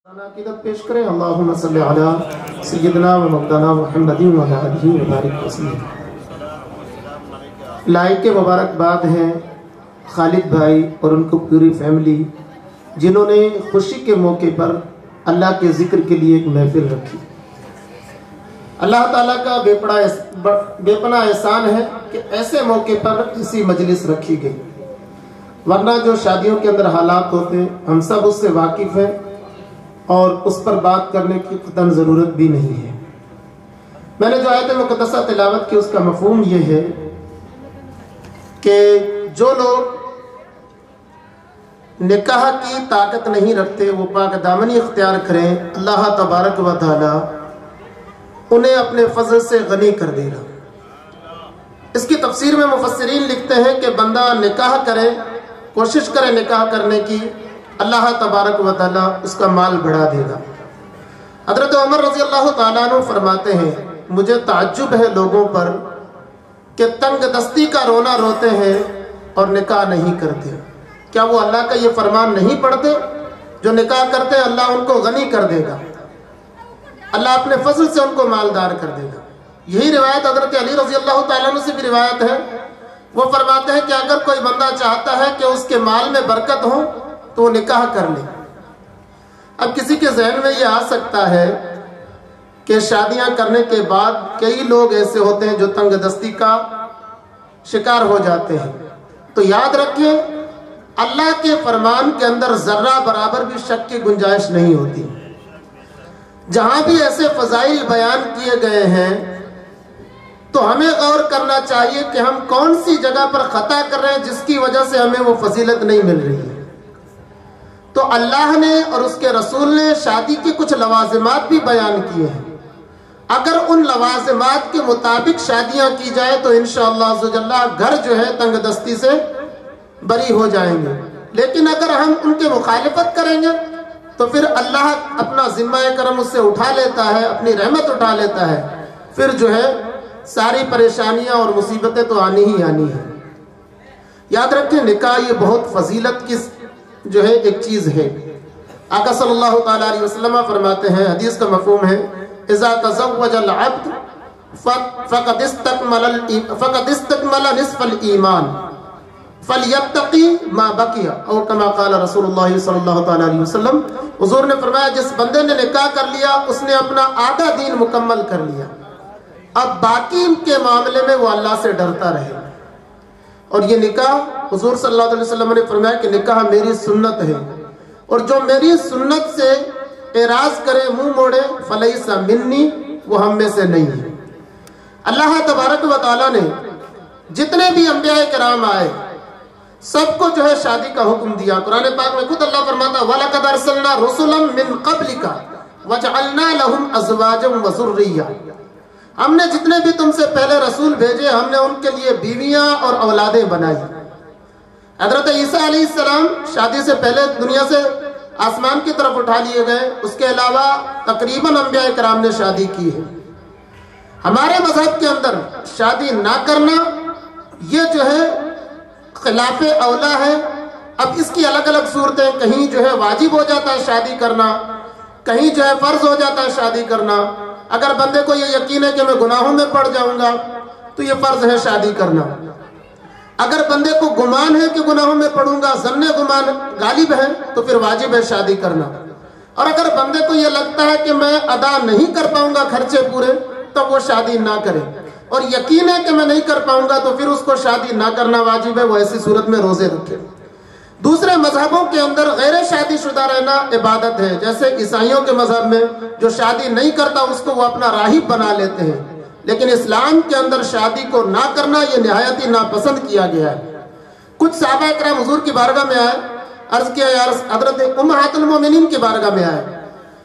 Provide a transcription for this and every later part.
عقیدت پیش کریں اللہم صلی علی سیدنا و مولانا محمد و علی آلہ و بارک وسلم۔ لائق کے مبارکباد ہیں خالد بھائی اور ان کو پوری فیملی جنہوں نے خوشی کے موقع پر اللہ کے ذکر کے لیے ایک محفل رکھی۔ اللہ تعالیٰ کا بے پناہ احسان ہے کہ ایسے موقع پر کسی مجلس رکھی گئی، ورنہ جو شادیوں کے اندر حالات ہوتے ہیں ہم سب اس سے واقف ہیں اور اس پر بات کرنے کی قطعاً ضرورت بھی نہیں ہے۔ میں نے جو آیت مقدسہ تلاوت کی اس کا مفہوم یہ ہے کہ جو لوگ نکاح کی طاقت نہیں رکھتے وہ پاک دامنی اختیار کریں، اللہ تبارک و تعالی انہیں اپنے فضل سے غنی کر دے گا۔ اس کی تفسیر میں مفسرین لکھتے ہیں کہ بندہ نکاح کرے، کوشش کرے نکاح کرنے کی، اللہ تبارک و تعالی اس کا مال بڑھا دے گا۔ حضرت عمر رضی اللہ تعالیٰ عنہ فرماتے ہیں مجھے تعجب ہے لوگوں پر کہ تنگ دستی کا رونا روتے ہیں اور نکاح نہیں کرتے۔ کیا وہ اللہ کا یہ فرمان نہیں پڑھتے؟ جو نکاح کرتے ہیں اللہ ان کو غنی کر دے گا، اللہ اپنے فضل سے ان کو مالدار کر دے گا۔ یہی روایت حضرت علی رضی اللہ تعالیٰ عنہ سے بھی روایت ہے، وہ فرماتے ہیں کہ اگر کوئی بندہ چاہتا ہے کہ اس کے مال میں برکت ہو تو وہ نکاح کر لے۔ اب کسی کے ذہن میں یہ آ سکتا ہے کہ شادیاں کرنے کے بعد کئی لوگ ایسے ہوتے ہیں جو تنگ دستی کا شکار ہو جاتے ہیں، تو یاد رکھیں اللہ کے فرمان کے اندر ذرہ برابر بھی شک کی گنجائش نہیں ہوتی۔ جہاں بھی ایسے فضائل بیان کیے گئے ہیں تو ہمیں غور کرنا چاہیے کہ ہم کون سی جگہ پر خطا کر رہے ہیں جس کی وجہ سے ہمیں وہ فضیلت نہیں مل رہی ہے۔ تو اللہ نے اور اس کے رسول نے شادی کی کچھ لوازمات بھی بیان کیے ہیں، اگر ان لوازمات کے مطابق شادیاں کی جائے تو انشاءاللہ عزوجلہ گھر جو ہے تنگ دستی سے بری ہو جائیں گے، لیکن اگر ہم ان کے مخالفت کریں گے تو پھر اللہ اپنا ذمہ کرم اس سے اٹھا لیتا ہے، اپنی رحمت اٹھا لیتا ہے، پھر جو ہے ساری پریشانیاں اور مصیبتیں تو آنی ہی آنی ہیں۔ یاد رکھیں نکاح یہ بہت فضیلت کی جو ہے ایک چیز ہے۔ آقا صلی اللہ تعالیٰ علیہ وسلم فرماتے ہیں، حدیث کا مفہوم ہے اذا تزوج العبد فقد استکمل نصف الایمان فلیتقی ما بقی او کما قال رسول اللہ صلی اللہ تعالیٰ علیہ وسلم۔ حضور نے فرمایا جس بندے نے نکاح کر لیا اس نے اپنا آدھا دین مکمل کر لیا، اب باقی کے معاملے میں وہ اللہ سے ڈرتا رہے۔ اور یہ نکاح حضور صلی اللہ علیہ وسلم نے فرمایا کہ نکاح میری سنت ہے، اور جو میری سنت سے اعراض کرے منہ موڑے فلیس منی، وہ ہم میں سے نہیں ہے۔ اللہ تبارک و تعالیٰ نے جتنے بھی انبیاء کرام آئے سب کو جو ہے شادی کا حکم دیا۔ قرآن پاک میں خود اللہ فرماتا وَلَقَدْ أَرْسَلْنَا رُسُلًا مِّن قَبْلِكَ وَجَعَلْنَا لَهُمْ أَزْوَاجًا وَذُرِّيَّةً۔ ہم نے جتنے بھی تم سے پہلے رسول بھیجے ہم نے ان کے لیے بیویاں اور اولادیں بنائی۔ حضرت عیسیٰ علیہ السلام شادی سے پہلے دنیا سے آسمان کی طرف اٹھا لیے گئے، اس کے علاوہ تقریباً انبیاء کرام نے شادی کی ہے۔ ہمارے مذہب کے اندر شادی نہ کرنا یہ جو ہے خلاف اولا ہے۔ اب اس کی الگ الگ صورتیں، کہیں جو ہے واجب ہو جاتا ہے شادی کرنا، کہیں جو ہے فرض ہو جاتا ہے شادی کرنا۔ اگر بندے کو یہ یقین ہے کہ میں گناہوں میں پڑ جاؤں گا تو یہ فرض ہے شادی کرنا۔ اگر بندے کو گمان ہے کہ گناہوں میں پڑوں گا، ظن گمان غالب ہے، تو پھر واجب ہے شادی کرنا۔ اور اگر بندے کو یہ لگتا ہے کہ میں ادا نہیں کر پاؤں گا خرچے پورے، تب وہ شادی نہ کرے، اور یقین ہے کہ میں نہیں کر پاؤں گا تو پھر اس کو شادی نہ کرنا واجب ہے، وہ ایسی صورت میں روزے رکھے۔ دوسرے مذہبوں کے اندر غیر شادی شدہ رہنا عبادت ہے، جیسے عیسائیوں کے مذہب میں جو شادی نہیں کرتا اس کو وہ اپنا راہب بنا لیتے ہیں، لیکن اسلام کے اندر شادی کو نہ کرنا یہ نہایت ہی ناپسند کیا گیا ہے۔ کچھ صحابہ اکرام حضور کی بارگاہ میں آئے، عرض کیا یا حضرت امہات المومنین کی بارگاہ میں آئے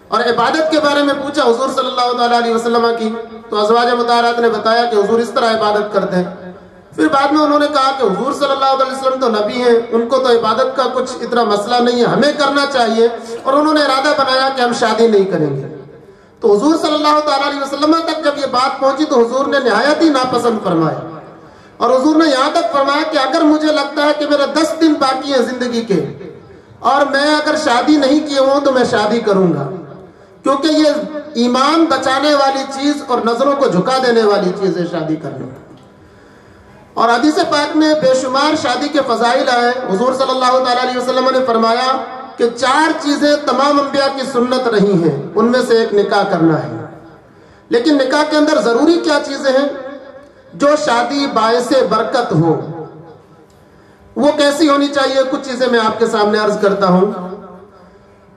اور عبادت کے بارے میں پوچھا حضور صلی اللہ تعالیٰ علیہ وسلم کی، تو ازواج مطہرات نے بتایا کہ حضور اس طرح عبادت کرتے ہیں۔ پھر بعد میں انہوں نے کہا کہ حضور صلی اللہ علیہ وسلم تو نبی ہیں، ان کو تو عبادت کا کچھ اتنا مسئلہ نہیں ہے، ہمیں کرنا چاہیے، اور انہوں نے ارادہ بنایا کہ ہم شادی نہیں کریں گے۔ تو حضور صلی اللہ تعالیٰ علیہ وسلم تک جب یہ بات پہنچی تو حضور نے نہایت ہی ناپسند فرمایا، اور حضور نے یہاں تک فرمایا کہ اگر مجھے لگتا ہے کہ میرے 10 دن باقی ہیں زندگی کے اور میں اگر شادی نہیں کیے ہوں تو میں شادی کروں گا، کیونکہ یہ ایمان بچانے والی چیز اور نظروں کو جھکا دینے والی چیز ہے شادی کرنا۔ اور حدیث پاک میں بے شمار شادی کے فضائل آئے۔ حضور صلی اللہ تعالیٰ علیہ وسلم نے فرمایا کہ 4 چیزیں تمام انبیاء کی سنت رہی ہیں، ان میں سے ایک نکاح کرنا ہے۔ لیکن نکاح کے اندر ضروری کیا چیزیں ہیں؟ جو شادی باعث برکت ہو، وہ کیسی ہونی چاہیے؟ کچھ چیزیں میں آپ کے سامنے عرض کرتا ہوں۔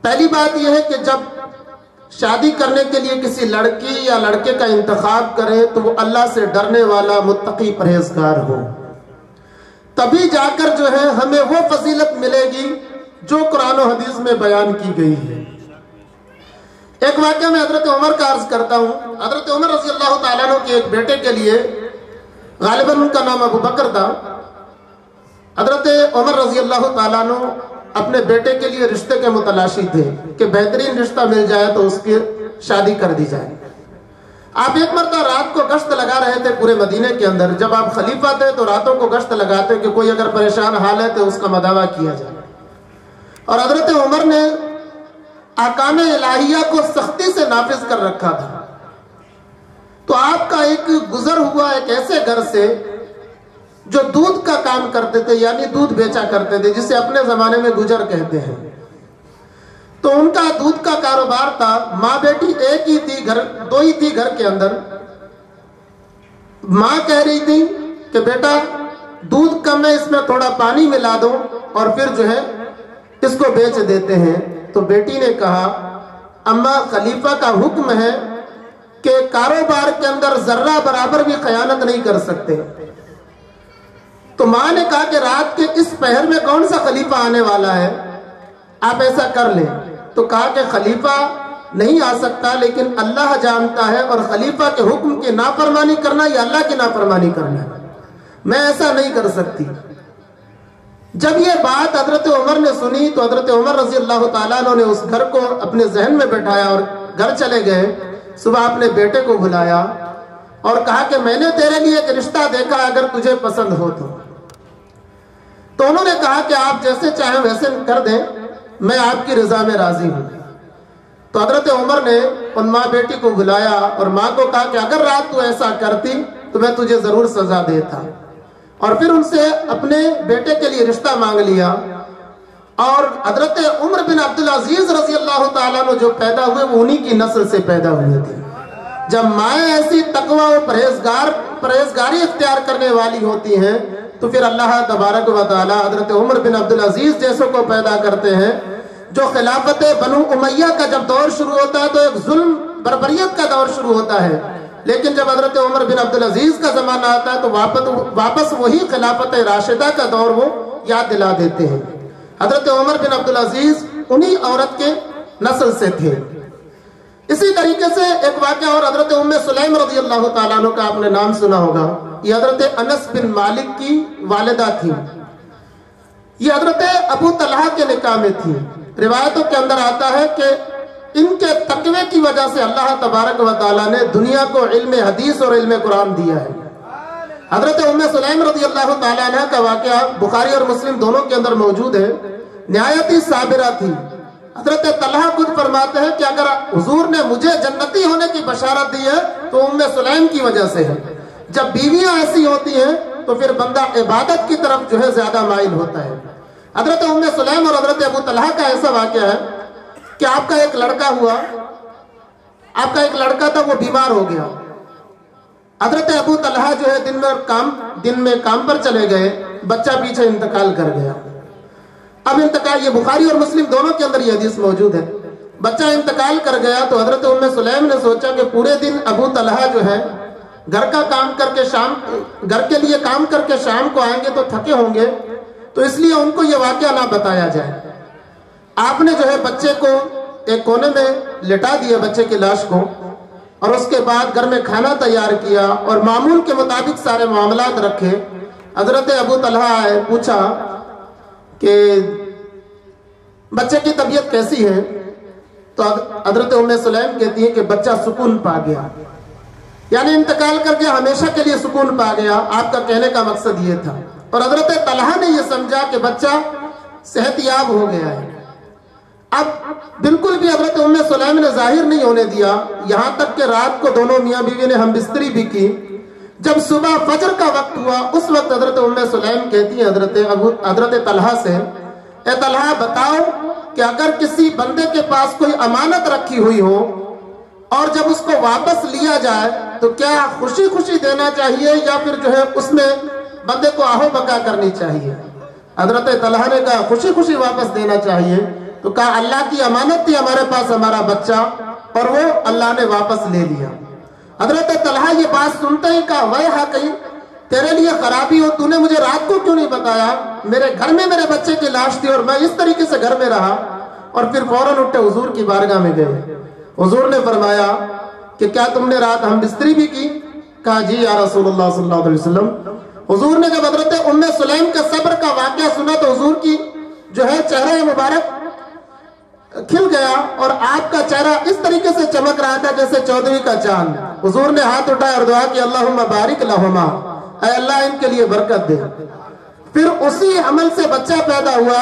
پہلی بات یہ ہے کہ جب شادی کرنے کے لیے کسی لڑکی یا لڑکے کا انتخاب کریں تو وہ اللہ سے ڈرنے والا متقی پرہیزگار ہو، تبھی جا کر جو ہے ہمیں وہ فضیلت ملے گی جو قرآن و حدیث میں بیان کی گئی ہے۔ ایک واقعہ میں حضرت عمر کا عرض کرتا ہوں۔ حضرت عمر رضی اللہ تعالیٰ عنہ کے ایک بیٹے کے لیے، غالباً ان کا نام ابو بکر تھا، حضرت عمر رضی اللہ تعالیٰ عنہ اپنے بیٹے کے لیے رشتے کے متلاشی تھے کہ بہترین رشتہ مل جائے تو اس کی شادی کر دی جائے۔ آپ ایک مرتبہ رات کو گشت لگا رہے تھے پورے مدینے کے اندر۔ جب آپ خلیفہ تھے تو راتوں کو گشت لگاتے کہ کوئی اگر پریشان حال ہے تو اس کا مداوع کیا جائے۔ اور حضرت عمر نے احکام الہیہ کو سختی سے نافذ کر رکھا تھا۔ تو آپ کا ایک گزر ہوا ایک ایسے گھر سے جو دودھ کا کام کرتے تھے، یعنی دودھ بیچا کرتے تھے، جسے اپنے زمانے میں گجر کہتے ہیں۔ تو ان کا دودھ کا کاروبار تھا۔ ماں بیٹی ایک ہی تھی، دو ہی تھی گھر کے اندر۔ ماں کہہ رہی تھی کہ بیٹا دودھ کم ہے، اس میں تھوڑا پانی ملا دو اور پھر جو ہے اس کو بیچ دیتے ہیں۔ تو بیٹی نے کہا اماں خلیفہ کا حکم ہے کہ کاروبار کے اندر ذرہ برابر بھی خیانت نہیں کر سکتے۔ تو ماں نے کہا کہ رات کے اس پہر میں کون سا خلیفہ آنے والا ہے، آپ ایسا کر لیں۔ تو کہا کہ خلیفہ نہیں آ سکتا، لیکن اللہ جانتا ہے، اور خلیفہ کے حکم کی نافرمانی کرنا یا اللہ کی نافرمانی کرنا ہے، میں ایسا نہیں کر سکتی۔ جب یہ بات حضرت عمر نے سنی تو حضرت عمر رضی اللہ تعالیٰ عنہ نے اس گھر کو اپنے ذہن میں بٹھایا اور گھر چلے گئے۔ صبح اپنے بیٹے کو بلایا اور کہا کہ میں نے تیرے لیے ایک رشتہ دیکھا، اگر تجھے پسند ہو تو انہوں نے کہا کہ آپ جیسے چاہیں ویسے کر دیں، میں آپ کی رضا میں راضی ہوں۔ تو حضرت عمر نے ان ماں بیٹی کو بلایا اور ماں کو کہا کہ اگر رات تو ایسا کرتی تو میں تجھے ضرور سزا دیتا، اور پھر ان سے اپنے بیٹے کے لیے رشتہ مانگ لیا۔ اور حضرت عمر بن عبدالعزیز رضی اللہ تعالیٰ عنہ جو پیدا ہوئے وہ انہی کی نسل سے پیدا ہوئے تھے۔ جب مائیں ایسی تقوی و پرہیزگاری اختیار کرنے والی ہوتی ہیں تو پھر اللہ تبارک و تعالی حضرت عمر بن عبدالعزیز جیسوں کو پیدا کرتے ہیں۔ جو خلافت بنو امیہ کا جب دور شروع ہوتا ہے تو ایک ظلم بربریت کا دور شروع ہوتا ہے، لیکن جب حضرت عمر بن عبدالعزیز کا زمانہ آتا ہے تو واپس وہی خلافت راشدہ کا دور وہ یاد دلا دیتے ہیں۔ حضرت عمر بن عبدالعزیز انہی عورت کے نسل سے تھے۔ اسی طریقے سے ایک واقعہ اور حضرت ام سلیم رضی اللہ تعالیٰ عنہ کا آپ نے نام سنا ہوگا۔ یہ حضرت انس بن مالک کی والدہ تھی۔ یہ حضرت ابو طلحہ کے نکاح میں تھی۔ روایتوں کے اندر آتا ہے کہ ان کے تقوی کی وجہ سے اللہ تبارک و تعالیٰ نے دنیا کو علم حدیث اور علم قرآن دیا ہے۔ حضرت ام سلیم رضی اللہ تعالیٰ عنہ کا واقعہ بخاری اور مسلم دونوں کے اندر موجود ہے۔ نہایت ہی صابرہ تھی۔ حضرت طلحہ خود فرماتے ہیں کہ اگر حضور نے مجھے جنتی ہونے کی بشارت دی ہے تو ام سلیم کی وجہ سے ہے۔ جب بیویاں ایسی ہوتی ہیں تو پھر بندہ عبادت کی طرف جو ہے زیادہ مائل ہوتا ہے۔ حضرت ام سلیم اور حضرت ابو طلحہ کا ایسا واقعہ ہے کہ آپ کا ایک لڑکا ہوا، آپ کا ایک لڑکا تھا، وہ بیمار ہو گیا۔ حضرت ابو طلحہ جو ہے دن میں کام پر چلے گئے، بچہ پیچھے انتقال کر گیا۔ اب انتقال، یہ بخاری اور مسلم دونوں کے اندر یہ حدیث موجود ہے۔ بچہ انتقال کر گیا تو حضرت ام سلیم نے سوچا کہ پورے دن ابو طلحہ جو ہے گھر کا کام کر کے گھر کے لیے کام کر کے شام کو آئیں گے تو تھکے ہوں گے، تو اس لیے ان کو یہ واقعہ نہ بتایا جائے۔ آپ نے جو ہے بچے کو ایک کونے میں لٹا دیا، بچے کی لاش کو، اور اس کے بعد گھر میں کھانا تیار کیا اور معمول کے مطابق سارے معاملات رکھے۔ حضرت ابو طلحہ آئے، پوچھا کہ بچے کی طبیعت کیسی ہے؟ تو حضرت ام سلیم کہتی ہے کہ بچہ سکون پا گیا، یعنی انتقال کر کے ہمیشہ کے لیے سکون پا گیا۔ آپ کا کہنے کا مقصد یہ تھا۔ اور حضرت طلحہ نے یہ سمجھا کہ بچہ صحت یاب ہو گیا ہے۔ اب بالکل بھی حضرت ام سلیم نے ظاہر نہیں ہونے دیا، یہاں تک کہ رات کو دونوں میاں بیوی نے ہم بستری بھی کی۔ جب صبح فجر کا وقت ہوا اس وقت حضرت ام سلیم کہتی ہیں حضرت طلحہ سے، اے طلحہ بتاؤ کہ اگر کسی بندے کے پاس کوئی امانت رکھی ہوئی ہو اور جب اس کو واپس لیا جائے تو کیا خوشی خوشی دینا چاہیے یا پھر جو ہے اس میں بندے کو آہو بکا کرنی چاہیے؟ حضرت طلحہ نے کہا خوشی خوشی واپس دینا چاہیے۔ تو کہا اللہ کی امانت تھی ہمارے پاس ہمارا بچہ، اور وہ اللہ نے واپس لے لیا۔ حضرت طلحہ یہ بات سنتے ہی کہا ویحک، تیرے لیے خرابی ہو، تو نے مجھے رات کو کیوں نہیں بتایا؟ میرے گھر میں میرے بچے کی لاش تھی اور میں اس طریقے سے گھر میں رہا۔ اور پھر فوراً اٹھے حضور کی بارگاہ میں گئے۔ حضور نے فرمایا کہ کیا تم نے رات ہم بستری بھی کی؟ کہا جی یا رسول اللہ صلی اللہ علیہ وسلم۔ حضور نے جب حضرت ام سلیم کے صبر کا واقعہ سنا تو حضور کی جو ہے چہرہ مبارک کھل گیا اور آپ کا چہرہ اس طریقے سے چمک رہا تھا جیسے چودھویں کا چاند۔ حضور نے ہاتھ اٹھایا اور دعا کی اللہم بارک لہما، اے اللہ ان کے لیے برکت دے۔ پھر اسی عمل سے بچہ پیدا ہوا۔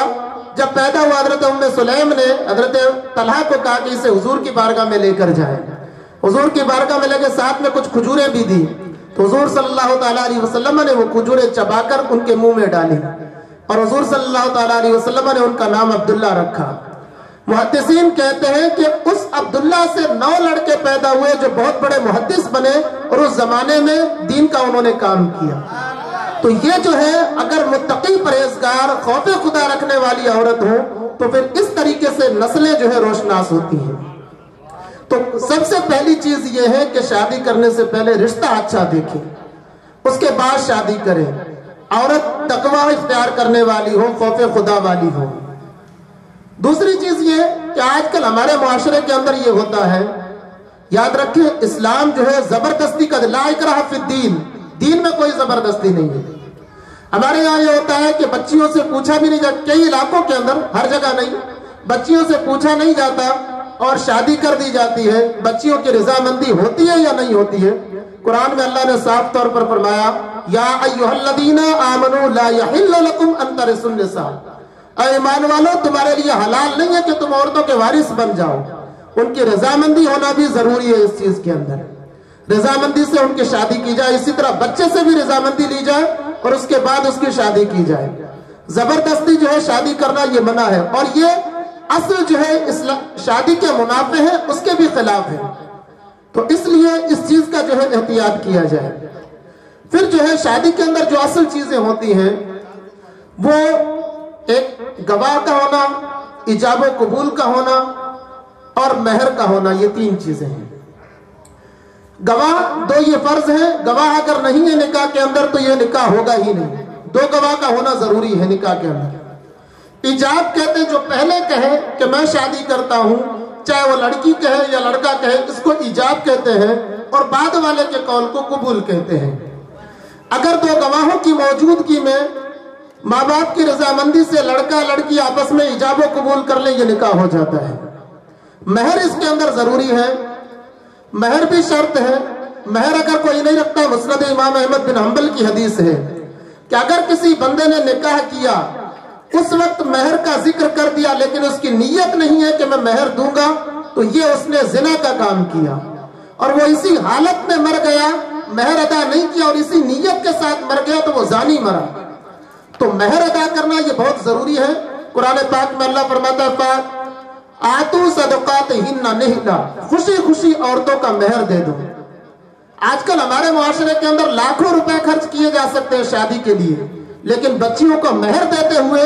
جب پیدا ہوا حضرت ام سلیم نے حضرت طلحہ کو کہا کہ اسے حضور کی بارگاہ میں لے کر جائے۔ حضور کی بارگاہ میں لے کے ساتھ میں کچھ کھجوریں بھی دی تو حضور صلی اللہ تعالیٰ علیہ وسلم نے وہ کھجوریں چبا کر ان کے منہ میں ڈالی اور حضور صلی اللہ تعالیٰ علیہ وسلم نے ان کا نام عبداللہ رکھا۔ محدثین کہتے ہیں کہ اس عبداللہ سے 9 لڑکے پیدا ہوئے جو بہت بڑے محدث بنے اور اس زمانے میں دین کا انہوں نے کام کیا۔ تو یہ جو ہے اگر متقی پرہیزگار خوف خدا رکھنے والی عورت ہو تو پھر اس طریقے سے نسلیں جو ہے روشناس ہوتی ہیں۔ تو سب سے پہلی چیز یہ ہے کہ شادی کرنے سے پہلے رشتہ اچھا دیکھیں، اس کے بعد شادی کریں۔ عورت تقوی اختیار کرنے والی ہو، خوف خدا والی ہو۔ دوسری چیز یہ کہ آج کل ہمارے معاشرے کے اندر یہ ہوتا ہے، یاد رکھیں اسلام جو ہے زبردستی کا لا اکراہ فی الدین، دین میں کوئی زبردستی نہیں ہے۔ ہمارے یہاں یہ ہوتا ہے کہ بچیوں سے پوچھا بھی نہیں جاتا، کئی علاقوں کے اندر، ہر جگہ نہیں، بچیوں سے پوچھا نہیں جاتا اور شادی کر دی جاتی ہے۔ بچیوں کی رضامندی ہوتی ہے یا نہیں ہوتی ہے؟ قرآن میں اللہ نے صاف طور پر فرمایا یا ایھا الذین آمنوا لا یحل لکم ان ترثوا النساء، اے ایمان والو تمہارے لیے حلال نہیں ہے کہ تم عورتوں کے وارث بن جاؤ۔ ان کی رضامندی ہونا بھی ضروری ہے اس چیز کے اندر، رضامندی سے ان کی شادی کی جائے۔ اسی طرح بچے سے بھی رضامندی لی جائے اور اس کے بعد اس کی شادی کی جائے۔ زبردستی جو ہے شادی کرنا یہ منع ہے، اور یہ اصل جو ہے شادی کے منافع ہیں اس کے بھی خلاف ہے۔ تو اس لیے اس چیز کا جو ہے احتیاط کیا جائے۔ پھر جو ہے شادی کے اندر جو اصل چیزیں ہوتی ہیں وہ ایک گواہ کا ہونا، ایجاب و قبول کا ہونا اور مہر کا ہونا، یہ 3 چیزیں ہیں۔ گواہ 2 یہ فرض ہیں، گواہ اگر نہیں ہے نکاح کے اندر تو یہ نکاح ہوگا ہی نہیں، 2 گواہ کا ہونا ضروری ہے نکاح کے اندر۔ ایجاب کہتے ہیں جو پہلے کہے کہ میں شادی کرتا ہوں، چاہے وہ لڑکی کہے یا لڑکا کہے، اس کو ایجاب کہتے ہیں، اور بعد والے کے قول کو قبول کہتے ہیں۔ اگر 2 گواہوں کی موجودگی میں ماں باپ کی رضامندی سے لڑکا لڑکی آپس میں ایجاب و قبول کر لیں یہ نکاح ہو جاتا ہے۔ مہر اس کے اندر ضروری ہے، مہر بھی شرط ہے۔ مہر اگر کوئی نہیں رکھتا، مسند امام احمد بن حنبل کی حدیث ہے کہ اگر کسی بندے نے نکاح کیا اس وقت مہر کا ذکر کر دیا لیکن اس کی نیت نہیں ہے کہ میں مہر دوں گا تو یہ اس نے زنا کا کام کیا، اور وہ اسی حالت میں مر گیا، مہر ادا نہیں کیا اور اسی نیت کے ساتھ مر گیا تو وہ زانی مرا۔ تو مہر ادا کرنا یہ بہت ضروری ہے۔ قرآن پاک میں اللہ فرماتا ہے آتو صدقاتہن نحلا، خوشی خوشی عورتوں کا مہر دے دو۔ آج کل ہمارے معاشرے کے اندر لاکھوں روپے خرچ کیے جا سکتے ہیں شادی کے لیے، لیکن بچیوں کو مہر دیتے ہوئے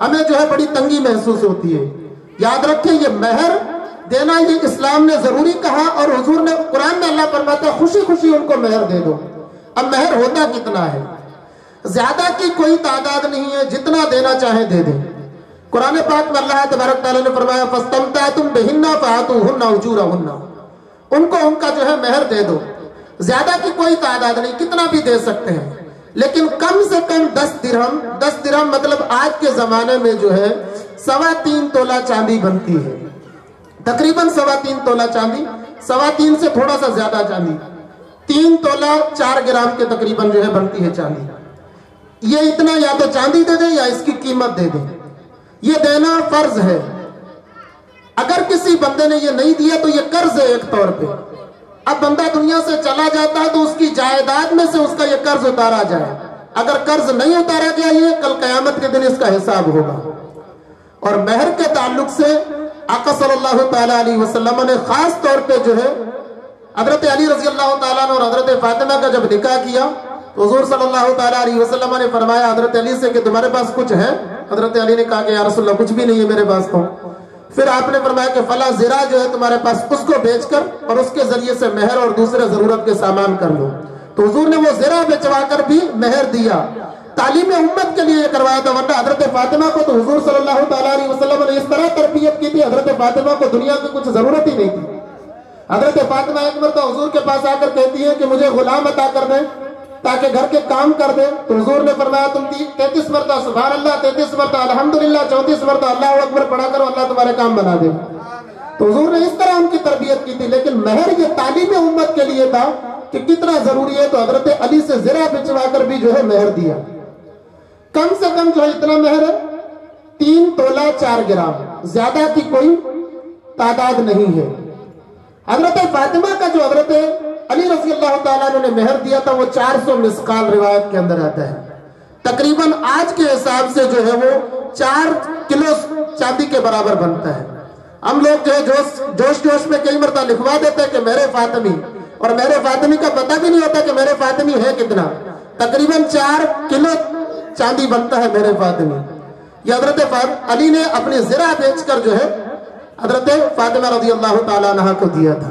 ہمیں جو ہے بڑی تنگی محسوس ہوتی ہے۔ یاد رکھیں یہ مہر دینا یہ اسلام نے ضروری کہا، اور حضور نے قرآن میں اللہ فرماتا ہے خوشی خوشی ان کو مہر دے دو۔ اب مہر ہوتا کتنا ہے؟ زیادہ کی کوئی تعداد نہیں ہے، جتنا دینا چاہیں دے دیں۔ قرآن پاک میں اللہ تبارک تعالیٰ نے فرمایا فَاسْتَمْتَعْتُمْ بِهِنَّ فَآتُوهُنَّ أُجُورَهُنَّ، ان کو ان کا جو ہے مہر دے دو۔ زیادہ کی کوئی تعداد نہیں، کتنا بھی دے سکتے ہیں، لیکن کم سے کم 10 درہم۔ 10 درہم مطلب آج کے زمانے میں جو ہے 3.25 تولہ چاندی بنتی ہے، تقریباً 3.25 تولہ چاندی، 3.25 سے تھوڑا سا زیادہ چاندی، 3 تولہ 4 گرام کے تقریباً جو ہے بنتی ہے چاندی۔ یہ اتنا یا تو چاندی دے دیں یا اس کی قیمت دے دیں، یہ دینا فرض ہے۔ اگر کسی بندے نے یہ نہیں دیا تو یہ قرض ہے ایک طور پہ. اب بندہ دنیا سے چلا جاتا ہے تو اس کی جائیداد میں سے اس کا یہ قرض اتارا جائے. اگر قرض نہیں اتارا گیا یہ کل قیامت کے دن اس کا حساب ہوگا. اور مہر کے تعلق سے آقا صلی اللہ تعالیٰ علیہ وسلم نے خاص طور پہ جو ہے حضرت علی رضی اللہ تعالیٰ عنہ اور حضرت فاطمہ کا جب نکاح کیا تو حضور صلی اللہ تعالیٰ علیہ وسلم نے فرمایا حضرت علی سے کہ تمہارے پاس کچھ ہے؟ حضرت علی نے کہا کہ یا رسول اللہ کچھ بھی نہیں ہے میرے پاس. تو پھر آپ نے فرمایا کہ فلاں زرہ جو ہے تمہارے پاس اس کو بیچ کر اور اس کے ذریعے سے مہر اور دوسرے ضرورت کے سامان کر لو. تو حضور نے وہ زرہ بیچوا کر بھی مہر دیا. تعلیم امت کے لیے یہ کروایا تھا. ورنہ حضرت فاطمہ کو تو حضور صلی اللہ تعالیٰ علیہ وسلم نے اس طرح تربیت کی تھی حضرت فاطمہ کو دنیا کی کچھ ضرورت ہی نہیں تھی. حضرت فاطمہ ایک مرتبہ حضور کے پاس آ کر کہتی ہے کہ مجھے غلام عطا کر دیں تاکہ گھر کے کام کر دیں. تو حضور نے فرمایا تم 33 مرتبہ سبحان اللہ، 33 مرتبہ الحمدللہ، 34 مرتبہ اللہ اکبر پڑھا کرو، اللہ تمہارے کام بنا دے. تو حضور نے اس طرح ان کی تربیت کی تھی. لیکن مہر یہ تعلیم امت کے لیے تھا کہ کتنا ضروری ہے. تو حضرت علی سے زرہ بچوا کر بھی جو ہے مہر دیا. کم سے کم جو ہے اتنا مہر ہے 3 تولہ 4 گرام، زیادہ کی کوئی تعداد نہیں ہے. حضرت فاطمہ کا جو حضرت علی رضی اللہ تعالیٰ نے مہر دیا تھا وہ 400 مسقال روایت کے اندر آتا ہے. تقریباً آج کے حساب سے جو ہے وہ 4 کلو چاندی کے برابر بنتا ہے. ہم لوگ جو ہے جوش میں کئی مرتبہ لکھوا دیتے ہیں کہ میرے فاطمی، اور میرے فاطمی کا پتہ بھی نہیں ہوتا کہ میرے فاطمی ہے کتنا. تقریباً 4 کلو چاندی بنتا ہے میرے فاطمی. یہ حضرت علی نے اپنی زرہ بیچ کر جو ہے حضرت فاطمہ رضی اللہ تعالیٰ عنہ کو دیا تھا.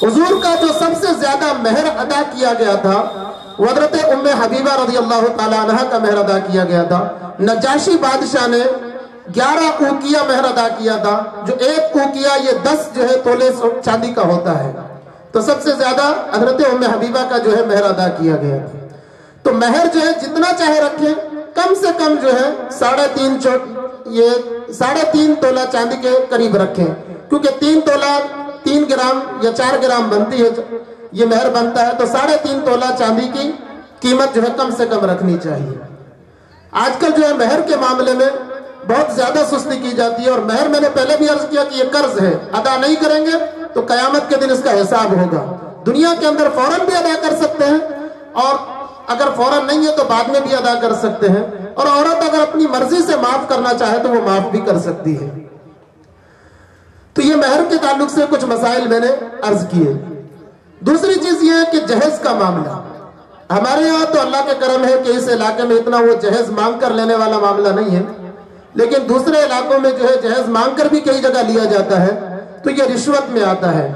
حضور کا جو سب سے زیادہ مہر ادا کیا گیا تھا وہ حضرت ام حبیبہ رضی اللہ تعالیٰ عنہ کا مہر ادا کیا گیا تھا. نجاشی بادشاہ نے 11 اوقیہ مہر ادا کیا تھا، جو 1 اوقیہ یہ 10 جو ہے تولے چاندی کا ہوتا ہے. تو سب سے زیادہ حضرت ام حبیبہ کا جو ہے مہر ادا کیا گیا تھا. تو مہر جو ہے جتنا چاہے رکھیں، کم سے کم جو ہے 3.5 تولہ چاندی کے قریب رکھیں. کیونکہ 3 تولہ 3 گرام یا 4 گرام بنتی ہے یہ مہر بنتا ہے. تو 3.5 تولہ چاندی کی قیمت جو ہے کم سے کم رکھنی چاہیے. آج کل جو ہے مہر کے معاملے میں بہت زیادہ سستی کی جاتی ہے. اور مہر میں نے پہلے بھی عرض کیا کہ یہ قرض ہے، ادا نہیں کریں گے تو قیامت کے دن اس کا حساب ہوگا. دنیا کے اندر فوراً بھی ادا کر سکتے ہیں، اور اگر فوراً نہیں ہے تو بعد میں بھی ادا کر سکتے ہیں. اور عورت اگر اپنی مرضی سے معاف کرنا چاہے تو وہ معاف بھی کر سکتی ہے. تو یہ مہر کے تعلق سے کچھ مسائل میں نے عرض کیے. دوسری چیز یہ ہے کہ جہیز کا معاملہ. ہمارے یہاں تو اللہ کے کرم ہے کہ اس علاقے میں اتنا وہ جہیز مانگ کر لینے والا معاملہ نہیں ہے. لیکن دوسرے علاقوں میں جو ہے جہیز مانگ کر بھی کئی جگہ لیا جاتا ہے تو یہ رشوت میں آتا ہے.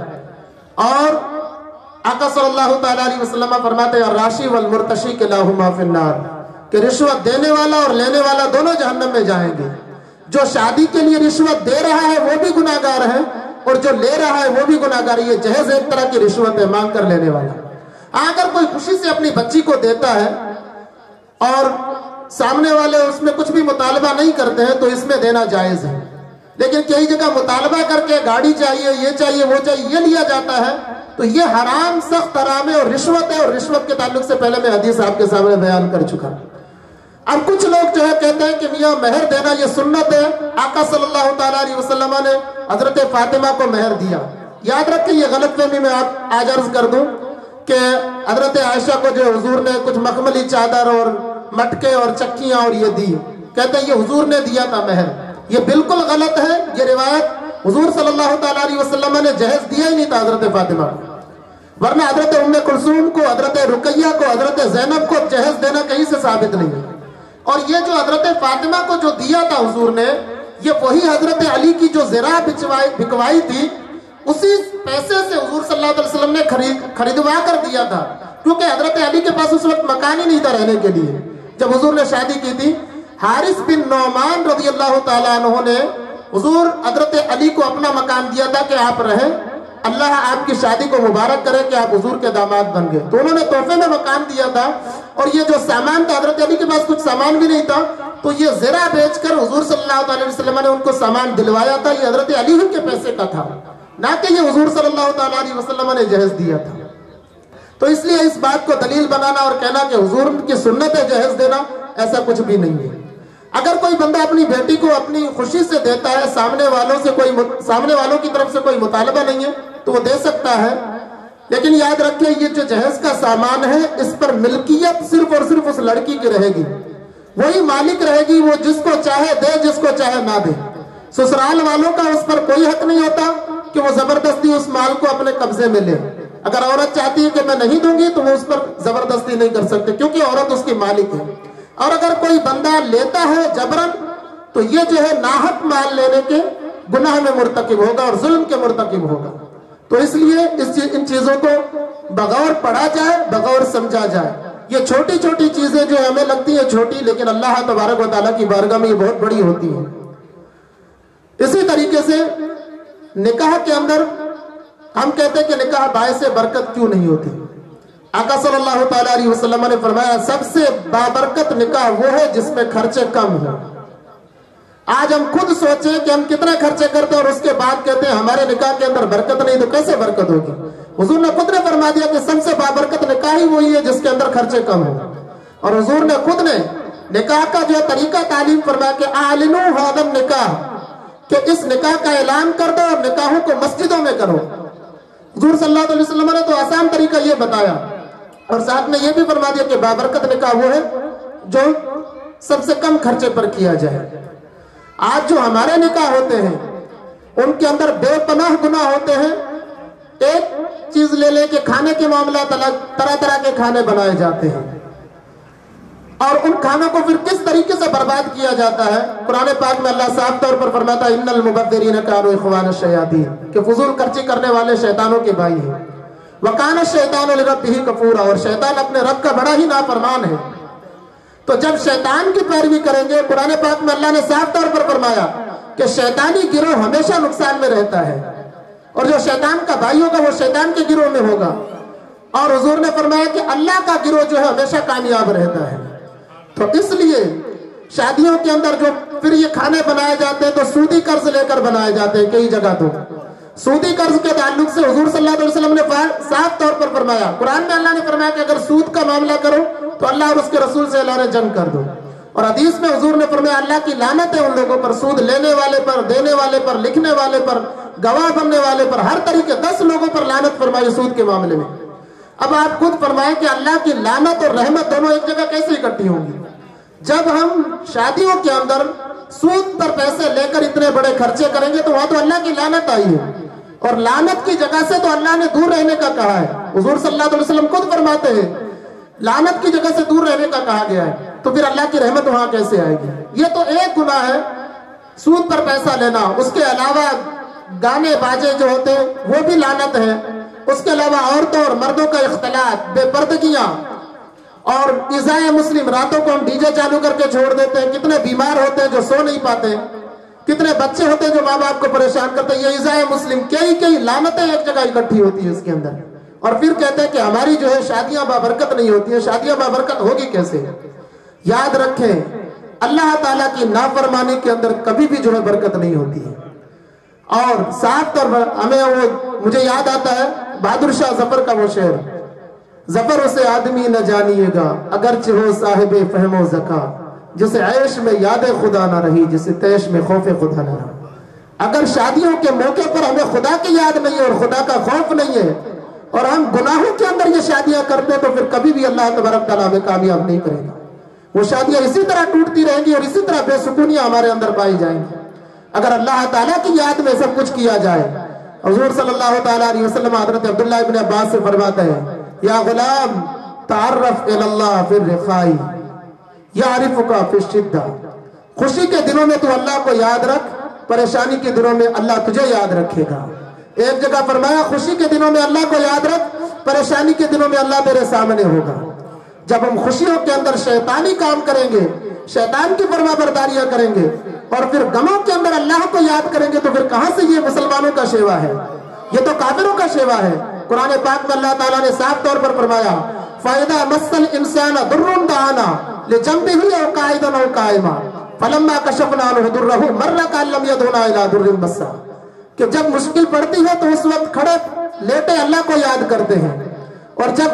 اور آقا صلی اللہ تعالیٰ علیہ وسلم فرماتے ہیں الراشی والمرتشی کلاہما فی النار، کہ رشوت دینے والا اور لینے والا دونوں جہنم میں جائیں گے. جو شادی کے لیے رشوت دے رہا ہے وہ بھی گناہگار ہے، اور جو لے رہا ہے وہ بھی گناہگار ہے. یہ جہیز ایک طرح کی رشوت ہے، مانگ کر لینے والا. اگر کوئی خوشی سے اپنی بچی کو دیتا ہے اور سامنے والے اس میں کچھ بھی مطالبہ نہیں کرتے ہیں تو اس میں دینا جائز ہے. لیکن کئی جگہ مطالبہ کر کے گاڑی چاہیے، یہ چاہیے، وہ چاہیے، یہ لیا جاتا ہے تو یہ حرام، سخت حرام ہے اور رشوت ہے. اور رشوت کے تعلق سے پہلے میں حدیث آپ کے سامنے بیان کر چکا. اب کچھ لوگ جو ہے کہتے ہیں کہ میاں مہر دینا یہ سنت ہے. آقا صلی اللہ تعالیٰ علیہ وسلم نے حضرت فاطمہ کو مہر دیا. یاد رکھیں یہ غلط فہمی میں آپ آج عرض کر دوں کہ حضرت عائشہ کو جو حضور نے کچھ مخملی چادر اور مٹکے اور چکیاں اور یہ دی، کہتے ہیں یہ حضور نے دیا تھا مہر. یہ بالکل غلط ہے. یہ روایت حضور صلی اللہ تعالیٰ علیہ وسلم نے جہیز دیا ہی نہیں تھا حضرت فاطمہ کو. ورنہ حضرت ام کلثوم کو، حضرت رقیہ کو، حضرت زینب کو جہیز دینا کہیں سے ثابت نہیں ہے. اور یہ جو حضرت فاطمہ کو جو دیا تھا حضور نے، یہ وہی حضرت علی کی جو زرہ بکوائی تھی اسی پیسے سے حضور صلی اللہ علیہ وسلم نے خریدوا کر دیا تھا. کیونکہ حضرت علی کے پاس اس وقت مکان ہی نہیں تھا رہنے کے لیے. جب حضور نے شادی کی تھی، حارث بن نعمان رضی اللہ تعالیٰ عنہ نے حضور حضرت علی کو اپنا مکان دیا تھا کہ آپ رہیں، اللہ آپ کی شادی کو مبارک کرے کہ آپ حضور کے داماد بن گئے. تو انہوں نے تحفے میں مکان دیا تھا. اور یہ جو سامان تھا، حضرت علی کے پاس کچھ سامان بھی نہیں تھا، تو یہ زرہ بیچ کر حضور صلی اللہ علیہ وسلم نے ان کو سامان دلوایا تھا. یہ حضرت علی کے پیسے کا تھا، نہ کہ یہ حضور صلی اللہ تعالیٰ علیہ وسلم نے جہیز دیا تھا. تو اس لیے اس بات کو دلیل بنانا اور کہنا کہ حضور کی سنت ہے جہیز دینا، ایسا کچھ بھی نہیں ہے. اگر کوئی بندہ اپنی بیٹی کو اپنی خوشی سے دیتا ہے، سامنے والوں کی طرف سے کوئی مطالبہ نہیں ہے تو وہ دے سکتا ہے، لیکن یاد رکھیں یہ جو جہیز کا سامان ہے اس پر ملکیت صرف اور صرف اس لڑکی کی رہے گی، وہی مالک رہے گی، وہ جس کو چاہے دے، جس کو چاہے نہ دے۔ سسرال والوں کا اس پر کوئی حق نہیں ہوتا کہ وہ زبردستی اس مال کو اپنے قبضے میں لے۔ اگر عورت چاہتی ہے کہ میں نہیں دوں گی تو وہ اس پر زبردستی نہیں کر سکتے، کیونکہ عورت اس کی مالک ہے۔ اور اگر کوئی بندہ لیتا ہے جبرن تو یہ جو ہے ناحق مال لینے کے گناہ میں مرتکب ہوگا اور ظلم کے مرتکب ہوگا۔ تو اس لیے ان چیزوں کو بغور پڑھا جائے، بغور سمجھا جائے۔ یہ چھوٹی چھوٹی چیزیں جو ہمیں لگتی ہیں چھوٹی، لیکن اللہ تبارک و تعالیٰ کی بارگاہ میں یہ بہت بڑی ہوتی ہے۔ اسی طریقے سے نکاح کے اندر ہم کہتے ہیں کہ نکاح باعث برکت کیوں نہیں ہوتی؟ آقا صلی اللہ تعالیٰ علیہ وسلم نے فرمایا سب سے بابرکت نکاح وہ ہے جس میں خرچے کم ہوں۔ آج ہم خود سوچیں کہ ہم کتنے خرچے کرتے ہیں اور اس کے بعد کہتے ہیں ہمارے نکاح کے اندر برکت نہیں، تو کیسے برکت ہوگی؟ حضور نے خود نے فرما دیا کہ سب سے بابرکت نکاح ہی وہی ہے جس کے اندر خرچے کم ہوں۔ اور حضور نے خود نے نکاح کا جو طریقہ تعلیم فرمایا کہ اعلنوا ھذا النکاح، کہ اس نکاح کا اعلان کر دو اور نکاحوں کو مسجدوں میں کرو۔ حضور صلی اللہ علیہ وسلم نے تو آسان طریقہ یہ بتایا، اور ساتھ میں یہ بھی فرما دیا کہ بابرکت نکاح وہ ہے جو سب سے کم خرچے پر کیا جائے۔ آج جو ہمارے نکاح ہوتے ہیں ان کے اندر بے پناہ گناہ ہوتے ہیں۔ ایک چیز لے لے کہ کھانے کے معاملات الگ، طرح طرح کے کھانے بنائے جاتے ہیں اور ان کھانوں کو پھر کس طریقے سے برباد کیا جاتا ہے۔ قرآن پاک میں اللہ صاف طور پر فرماتا ہے ان المبذرین کانوا اخوان الشیاطین، کہ فضول خرچی کرنے والے شیطانوں کے بھائی ہیں۔ وَقَانَ الشَّيْطَانُ لِرَبِّهِ كَفُورًا، اور شیطان اپنے رب کا بڑا ہی نافرمان ہے۔ تو جب شیطان کی پیروی کریں گے، قرآن پاک میں اللہ نے صاف طور پر فرمایا کہ شیطانی گروہ ہمیشہ نقصان میں رہتا ہے، اور جو شیطان کا بھائی ہوگا وہ شیطان کے گروہ میں ہوگا۔ اور حضور نے فرمایا کہ اللہ کا گروہ جو ہے ہمیشہ کامیاب رہتا ہے۔ تو اس لیے شادیوں کے اندر جو پھر یہ کھانے بنائے جاتے ہیں تو سودی قرض لے کر بنائے جاتے ہیں کئی جگہ۔ تو سودی قرض کے تعلق سے حضور صلی اللہ علیہ وسلم نے صاف طور پر فرمایا، قرآن میں اللہ نے فرمایا کہ اگر سود کا معاملہ کرو تو اللہ اور اس کے رسول سے اللہ نے جنگ کر دو۔ اور حدیث میں حضور نے فرمایا اللہ کی لعنت ہے ان لوگوں پر، سود لینے والے پر، دینے والے پر، لکھنے والے پر، گواہ بننے والے پر، ہر طریقے 10 لوگوں پر لعنت فرمائی سود کے معاملے میں۔ اب آپ خود فرمائیں کہ اللہ کی لعنت اور رحمت دونوں ایک جگہ کیسے اکٹھی ہوں گی؟ جب ہم شادیوں کے اندر سود پر پیسے لے کر اتنے بڑے خرچے کریں گے تو وہاں تو اللہ کی لعنت آئی ہے، اور لعنت کی جگہ سے تو اللہ نے دور رہنے کا کہا ہے۔ حضور صلی اللہ علیہ وسلم خود فرماتے ہیں لعنت کی جگہ سے دور رہنے کا کہا گیا ہے، تو پھر اللہ کی رحمت وہاں کیسے آئے گی؟ یہ تو ایک گناہ ہے سود پر پیسہ لینا، اس کے علاوہ گانے باجے جو ہوتے ہیں وہ بھی لعنت ہے، اس کے علاوہ عورتوں اور مردوں کا اختلاط، بے پردگیاں اور ایذائے مسلم، راتوں کو ہم ڈی جے چالو کر کے چھوڑ دیتے ہیں، کتنے بیمار ہوتے ہیں جو سو نہیں پاتے، کتنے بچے ہوتے ہیں جو ماں باپ کو پریشان کرتے ہیں، یہ ایذائے مسلم، کئی لعنتیں ایک جگہ اکٹھی ہوتی ہیں اس کے اندر، اور پھر کہتے ہیں کہ ہماری جو ہے شادیاں بابرکت نہیں ہوتی ہیں۔ شادیاں بابرکت ہوگی کیسے؟ یاد رکھیں اللہ تعالیٰ کی نافرمانی کے اندر کبھی بھی جو ہے برکت نہیں ہوتی ہے۔ اور صاف طور پر مجھے یاد آتا ہے بہادر شاہ ظفر کا وہ شعر، ظفر اسے آدمی نہ جانیے گا اگرچہ ہو صاحب فہم و ذکا، جسے عیش میں یاد خدا نہ رہی جسے تیش میں خوف خدا نہ رہا۔ اگر شادیوں کے موقع پر ہمیں خدا کی یاد نہیں ہے اور خدا کا خوف نہیں ہے اور ہم گناہوں کے اندر یہ شادیاں کرتے ہیں تو پھر کبھی بھی اللہ تبارک تعالیٰ ہمیں کامیاب نہیں کرے گا۔ وہ شادیاں اسی طرح ٹوٹتی رہیں گی اور اسی طرح بے سکونیاں ہمارے اندر پائی جائیں گی۔ اگر اللہ تعالیٰ کی یاد میں سب کچھ کیا جائے، حضور صلی اللہ تعالیٰ علیہ وسلم حضرت عبداللہ ابن عباس سے فرماتے ہیں یا غلام تعرف الی اللہ فی الرخاء یعرفک فی الشدہ، خوشی کے دنوں میں تو اللہ کو یاد رکھ، پریشانی کے دنوں میں اللہ تجھے یاد رکھے گا۔ ایک جگہ فرمایا خوشی کے دنوں میں اللہ کو یاد رکھ، پریشانی کے دنوں میں اللہ تیرے سامنے ہوگا۔ جب ہم خوشیوں کے اندر شیطانی کام کریں گے، شیطان کی فرما برداریاں کریں گے اور پھر غموں کے اندر اللہ کو یاد کریں گے تو پھر کہاں سے یہ مسلمانوں کا شیوا ہے؟ یہ تو کافروں کا شیوا ہے۔ قرآن پاک میں اللہ تعالیٰ نے صاف طور پر فرمایا فَإِذَا مَسَّ الْإِنسَانَ ضُرٌّ دَعَانَا لِجَنبِهِ أَوْ قَاعِدًا أَوْ قَائِمًا فَلَمَّا كَشَفْنَا عَنْهُ ضُرَّهُ مَرَّ كَأَن لَّمْ يَدْعُنَا إِلَىٰ ضُرٍّ مَسَّهُ، کہ جب مشکل پڑتی ہے تو اس وقت کھڑے لیٹے اللہ کو یاد کرتے ہیں، اور جب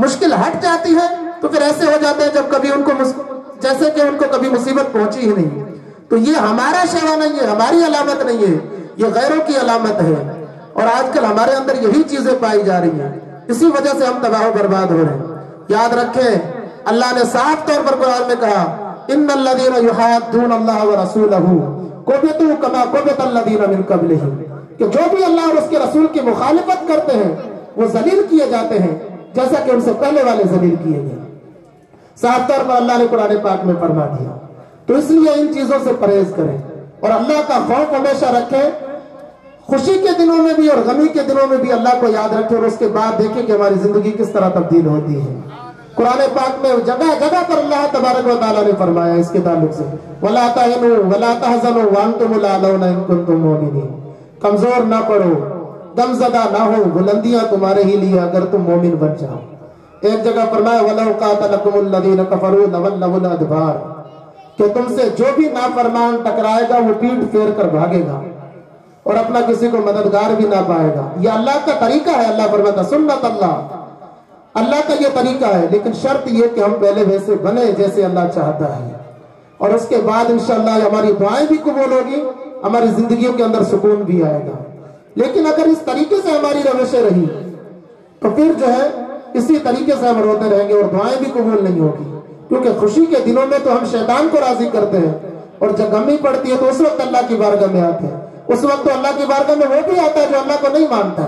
مشکل ہٹ جاتی ہے تو پھر ایسے ہو جاتے ہیں جب کبھی ان کو جیسے کہ ان کو کبھی مصیبت پہنچی ہی نہیں. تو یہ ہمارا شیوا نہیں ہے, ہماری علامت نہیں ہے, یہ غیروں کی علامت ہے. اور آج کل ہمارے اندر یہی چیزیں پائی جا رہی ہیں, اسی وجہ سے ہم تباہ و برباد ہو رہے ہیں. یاد رکھیں, اللہ نے صاف طور پر قرآن میں کہا ان الذین یحادون اللہ ورسولہ کبتوا کما کبت الذین من قبلہم, کہ جو بھی اللہ اور اس کے رسول کی مخالفت کرتے ہیں وہ ذلیل کیے جاتے ہیں جیسا کہ ان سے پہلے والے ذلیل کیے گئے. صاف طور پر اللہ نے قرآن پاک میں فرما دیا. تو اس لیے ان چیزوں سے پرہیز کریں اور اللہ کا خوف ہمیشہ رکھیں. خوشی کے دنوں میں بھی اور غمی کے دنوں میں بھی اللہ کو یاد رکھیں, اور اس کے بعد دیکھیں کہ ہماری زندگی کس طرح تبدیل ہوتی ہے. قرآن پاک میں جگہ جگہ پر اللہ تبارک و تعالیٰ نے فرمایا اس کے تعلق سے وَلَا تَهِنُوا وَلَا تَحْزَنُوا وَأَنْتُمُ الْأَعْلَوْنَ إِن كُنتُم مُؤْمِنِينَ. کمزور نہ پڑو, دم زدہ نہ ہو, بلندیاں تمہارے ہی لیے اگر تم مومن بن جاؤ. ایک جگہ فرمایا وَلَوْ قَاتَلَكُمُ الَّذِينَ كَفَرُوا لَوَلَّوُا الْأَدْبَارَ, کہ تم سے جو بھی نافرمان ٹکرائے گا وہ پیٹ پھیر کر بھاگے گا اور اپنا کسی کو مددگار بھی نہ پائے گا. یہ اللہ کا طریقہ ہے. اللہ فرماتا سنت اللہ, اللہ کا یہ طریقہ ہے, لیکن شرط یہ کہ ہم پہلے ویسے بنے جیسے اللہ چاہتا ہے, اور اس کے بعد انشاءاللہ ہماری دعائیں بھی قبول ہوگی, ہماری زندگیوں کے اندر سکون بھی آئے گا. لیکن اگر اس طریقے سے ہماری روشیں رہی تو پھر جو ہے اسی طریقے سے ہم روتے رہیں گے اور دعائیں بھی قبول نہیں ہوگی, کیونکہ خوشی کے دنوں میں تو ہم شیطان کو راضی کرتے ہیں, اور جب غمی پڑتی ہے تو اس وقت اللہ کی بارگاہ میں آتے ہیں. اس وقت تو اللہ کی بارگاہ میں وہ بھی آتا ہے جو اللہ کو نہیں مانتا.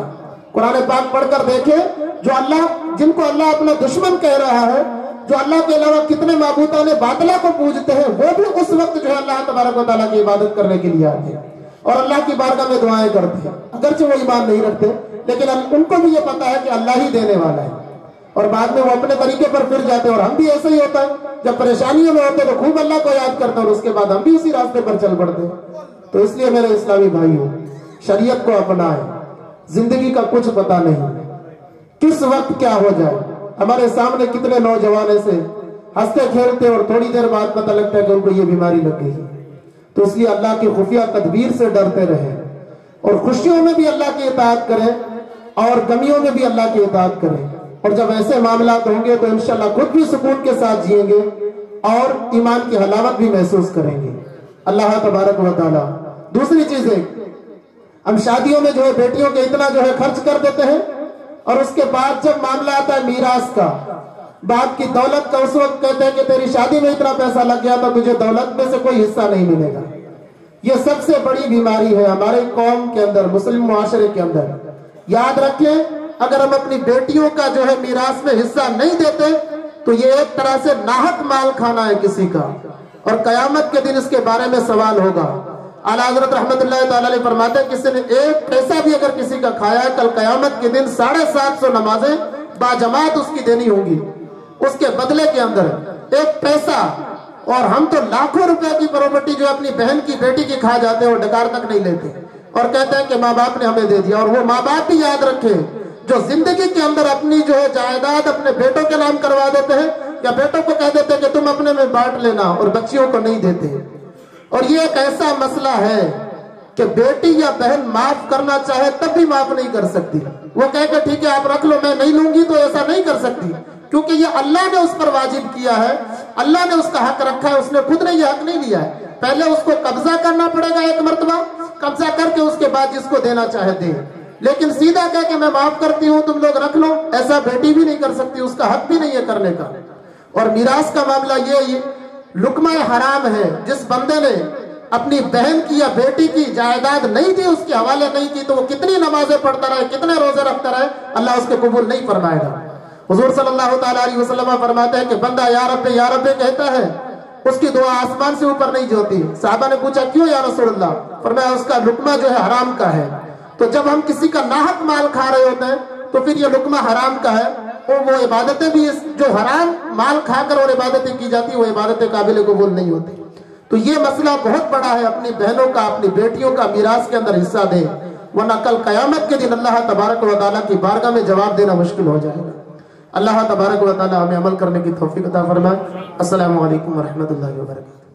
قرآن پاک پڑھ کر دیکھیں, جو اللہ, جن کو اللہ اپنا دشمن کہہ رہا ہے, جو اللہ کے علاوہ کتنے معبودان باطلہ کو پوجتے ہیں, وہ بھی اس وقت جو ہے اللہ تبارک و تعالیٰ کی عبادت کرنے کے لیے آتے ہیں اور اللہ کی بارگاہ میں دعائیں کرتے ہیں. اگرچہ وہ ایمان نہیں رکھتے, لیکن ان کو بھی یہ پتا ہے کہ اللہ ہی دینے والا ہے, اور بعد میں وہ اپنے طریقے پر پھر جاتے ہیں. اور ہم بھی ایسے ہی ہوتا ہے, جب پریشانیوں میں ہوتے ہیں تو خوب اللہ کو یاد کرتے ہیں, اور اس کے بعد ہم بھی اسی راستے پر چل پڑتے ہیں. تو اس لیے میرے اسلامی بھائیوں, شریعت کو اپنائیں. زندگی کا کچھ پتا نہیں, کس وقت کیا ہو جائے. ہمارے سامنے کتنے نوجوان ایسے ہنستے کھیلتے اور تھوڑی دیر بعد پتہ لگتا ہے کہ ان کو یہ بیماری لگ گئی. تو اس لیے اللہ کی خفیہ تدبیر سے ڈرتے رہیں, اور خوشیوں میں بھی اللہ کی اطاعت کریں اور غمیوں میں بھی اللہ کی اطاعت کریں. اور جب ایسے معاملات ہوں گے تو انشاءاللہ خود بھی سکون کے ساتھ جئیں گے اور ایمان کی حلاوت بھی محسوس کریں گے. اللہ تبارک و تعالی. دوسری چیز ہے, ہم شادیوں میں جو ہے بیٹیوں کے اتنا جو ہے خرچ کر دیتے ہیں, اور اس کے بعد جب معاملہ آتا ہے میراث کا, باپ کی دولت کا, اس وقت کہتے ہیں کہ تیری شادی میں اتنا پیسہ لگ گیا تو تجھے دولت میں سے کوئی حصہ نہیں ملے گا. یہ سب سے بڑی بیماری ہے ہمارے قوم کے اندر, مسلم معاشرے کے اندر. یاد رکھیں, اگر ہم اپنی بیٹیوں کا جو ہے میراث میں حصہ نہیں دیتے تو یہ ایک طرح سے ناحق مال کھانا ہے کسی کا, اور قیامت کے دن اس کے بارے میں سوال ہوگا. اعلیٰ حضرت رحمت اللہ تعالیٰ علیہ فرماتے ہیں کسی نے ایک پیسہ بھی اگر کسی کا کھایا ہے, کل قیامت کے دن 750 نمازیں باجماعت اس کی دینی ہوں گی اس کے بدلے کے اندر. ایک پیسہ, اور ہم تو لاکھوں روپے کی پراپرٹی جو اپنی بہن کی بیٹی کی کھا جاتے ہیں اور ڈکار تک نہیں لیتے, اور کہتے ہیں کہ ماں باپ نے ہمیں دے دیا. اور وہ ماں باپ بھی یاد رکھیں جو زندگی کے اندر اپنی جو ہے جائیداد اپنے بیٹوں کے نام کروا دیتے ہیں, یا بیٹوں کو کہہ دیتے ہیں کہ تم اپنے میں بانٹ لینا, اور بچیوں کو نہیں دیتے. اور یہ ایک ایسا مسئلہ ہے کہ بیٹی یا بہن معاف کرنا چاہے تب بھی معاف نہیں کر سکتی. وہ کہے کہ ٹھیک ہے آپ رکھ لو, میں نہیں لوں گی, تو ایسا نہیں کر سکتی, کیونکہ یہ اللہ نے اس پر واجب کیا ہے, اللہ نے اس کا حق رکھا ہے, اس نے خود نے یہ حق نہیں لیا ہے. پہلے اس کو قبضہ کرنا پڑے گا ایک مرتبہ, قبضہ کر کے اس کے بعد جس کو دینا چاہے دے. لیکن سیدھا کہہ کہ میں معاف کرتی ہوں تم لوگ رکھ لو, ایسا بیٹی بھی نہیں کر سکتی, اس کا حق بھی نہیں ہے کرنے کا. اور میراث کا معاملہ یہ لقمہ حرام ہے. جس بندے نے اپنی بہن کی یا بیٹی کی جائیداد نہیں دی, اس کے حوالے نہیں کی, تو وہ کتنی نمازیں پڑھتا رہے, کتنے روزے رکھتا رہے, اللہ اس کے قبول نہیں فرمائے گا. حضور صلی اللہ تعالیٰ علیہ وسلم فرماتے ہیں کہ بندہ یا رب کہتا ہے, اس کی دعا آسمان سے اوپر نہیں جاتی. صحابہ نے پوچھا کیوں یا رسول اللہ؟ فرمایا اس کا لقمہ جو ہے حرام کا ہے. تو جب ہم کسی کا ناحق مال کھا رہے ہوتے ہیں تو پھر یہ لقمہ حرام کا ہے, اور وہ عبادتیں بھی جو حرام مال کھا کر اور عبادتیں کی جاتی وہ عبادتیں قابل قبول نہیں ہوتی. تو یہ مسئلہ بہت بڑا ہے, اپنی بہنوں کا اپنی بیٹیوں کا میراث کے اندر حصہ دیں, ورنہ کل قیامت کے دن اللہ تبارک و تعالیٰ کی بارگاہ میں جواب دینا مشکل ہو جائے گا. اللہ تبارک و تعالیٰ ہمیں عمل کرنے کی توفیق عطا فرمائے. السلام علیکم ورحمۃ اللہ وبرکاتہ.